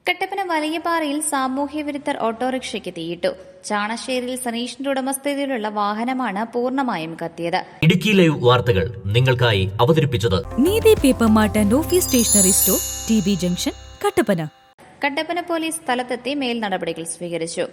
കട്ടപ്പന വലിയപാറയിൽ സാമൂഹ്യ വിരുദ്ധർ ഓട്ടോറിക്ഷയ്ക്ക് തീയിട്ടു. ചാണശ്ശേരിയിൽ സനീഷിന്റെ ഉടമസ്ഥതയിലുള്ള വാഹനമാണ് പൂർണ്ണമായും കത്തിയത്. ഇടുക്കി ലൈവ് വാർത്തകൾ നിങ്ങൾക്കായി അവതരിപ്പിച്ചത് Neethi paper mart and office stationery store, TB junction, Kattappana. Kattappana police സ്ഥലത്തെത്തി മേൽ നടപടികൾ സ്വീകരിച്ചു.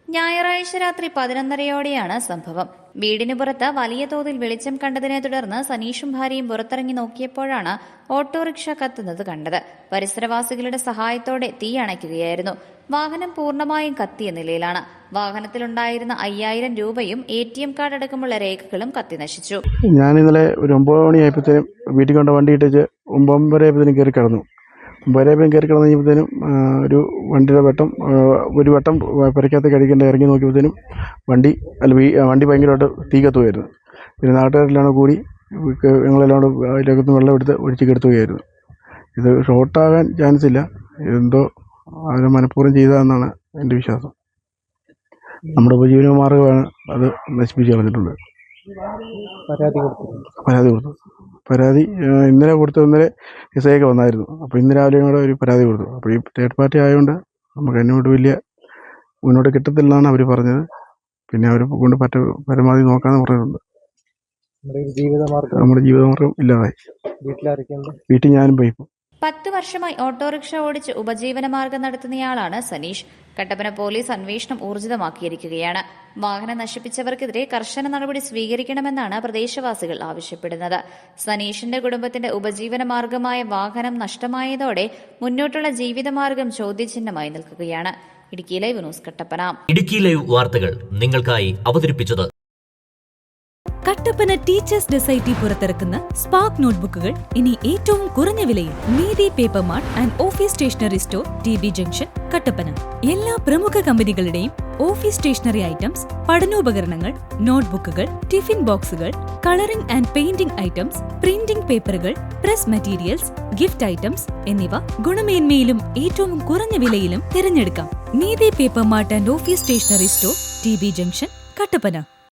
ഞായറാഴ്ച രാത്രി 11:30യോടെയാണ് സംഭവം. വീടിന് പുറത്ത് വലിയ തോതിൽ വെളിച്ചം കണ്ടതിനെ തുടർന്ന് സനീഷും ഭാര്യയും പുറത്തിറങ്ങി നോക്കിയപ്പോഴാണ് ഓട്ടോറിക്ഷ കത്തുന്നത് കണ്ടത്. പരിസരവാസികളുടെ സഹായത്തോടെ തീ അണയ്ക്കുകയായിരുന്നു. വാഹനം പൂർണ്ണമായും കത്തിയ നിലയിലാണ്. വാഹനത്തിലുണ്ടായിരുന്ന 5000 രൂപയും ATM കാർഡ് അടക്കമുള്ള രേഖകളും കത്തിനശിച്ചു. ഞാൻ ഇന്നലെ ഒരു 9 മണിയായപ്പോഴത്തേനും വീട്ടിൽ കൊണ്ട് വണ്ടി ഇട്ടിച്ച് 9:30 കയറി കിടന്നു. 9:30 കയറി കിടന്നു കഴിഞ്ഞപ്പോഴത്തേനും ഒരു വണ്ടിയുടെ വട്ടം പുരയ്ക്കകത്ത് കഴിക്കേണ്ട ഇറങ്ങി നോക്കിയപ്പോഴത്തേനും വണ്ടി ഭയങ്കരമായിട്ട് തീ കത്തുകയായിരുന്നു. പിന്നെ നാട്ടുകാരെല്ലാം കൂടി ഞങ്ങളെല്ലാം കൂടെ അതിനകത്ത് വെള്ളം എടുത്ത് ഒഴിച്ച് കെടുത്തുകയായിരുന്നു. ഇത് ഷോർട്ടാകാൻ ചാൻസ് ഇല്ല. ഇതെന്തോ അവർ മനഃപൂർവ്വം ചെയ്തതെന്നാണ് എൻ്റെ വിശ്വാസം. നമ്മുടെ ഉപജീവന മാർഗ്ഗമാണ് അത് നശിപ്പിച്ച് കളഞ്ഞിട്ടുള്ളത്. പരാതി ഇന്നലെ SI ഒക്കെ വന്നായിരുന്നു. അപ്പോൾ ഇന്ന് രാവിലെ കൂടെ ഒരു പരാതി കൊടുത്തു. അപ്പോൾ ഈ തേർഡ് പാർട്ടി ആയതുകൊണ്ട് നമുക്ക് അതിനോട് മുന്നോട്ട് കിട്ടത്തില്ലെന്നാണ് അവർ പറഞ്ഞത്. പിന്നെ അവർ കൊണ്ട് പരമാവധി നോക്കാമെന്ന് പറഞ്ഞിട്ടുണ്ട്. നമ്മുടെ ജീവിതമാർഗ്ഗം ഇല്ലാതായി. വീട്ടിൽ ഞാനും വൈഫും. 10 വർഷമായി ഓട്ടോറിക്ഷ ഓടിച്ച് ഉപജീവനമാർഗം നടത്തുന്നയാളാണ് സനീഷ്. കട്ടപ്പന പോലീസ് അന്വേഷണം ഊർജിതമാക്കിയിരിക്കുകയാണ്. വാഹനം നശിപ്പിച്ചവർക്കെതിരെ കർശന നടപടി സ്വീകരിക്കണമെന്നാണ് പ്രദേശവാസികൾ ആവശ്യപ്പെടുന്നത്. സനീഷിന്റെ കുടുംബത്തിന്റെ ഉപജീവനമാർഗമായ വാഹനം നഷ്ടമായതോടെ മുന്നോട്ടുള്ള ജീവിതമാർഗം ചോദ്യചിഹ്നമായി നിൽക്കുകയാണ്. Idukki live news, Kattappana. Idukki live വാർത്തകൾ നിങ്ങൾക്കായി അവതരിപ്പിച്ചത് കട്ടപ്പന ടീച്ചേഴ്സ് സൊസൈറ്റി പുറത്തിറക്കുന്ന സ്പാർക്ക് നോട്ട്ബുക്കുകൾ ഇനി ഏറ്റവും കുറഞ്ഞ വിലയിൽ. Neethi paper mart and office stationery store, TB junction, Kattappana. എല്ലാ പ്രമുഖ കമ്പനികളുടെയും ഓഫീസ് സ്റ്റേഷനറി ഐറ്റംസ്, പഠനോപകരണങ്ങൾ, നോട്ട്ബുക്കുകൾ, ടിഫിൻ ബോക്സുകൾ, colouring and painting items, printing പേപ്പറുകൾ, പ്രസ് മെറ്റീരിയൽസ്, ഗിഫ്റ്റ് ഐറ്റംസ് എന്നിവ ഗുണമേന്മയിലും ഏറ്റവും കുറഞ്ഞ വിലയിലും തിരഞ്ഞെടുക്കാം. Neethi paper mart and office stationery store, TB junction, Kattappana.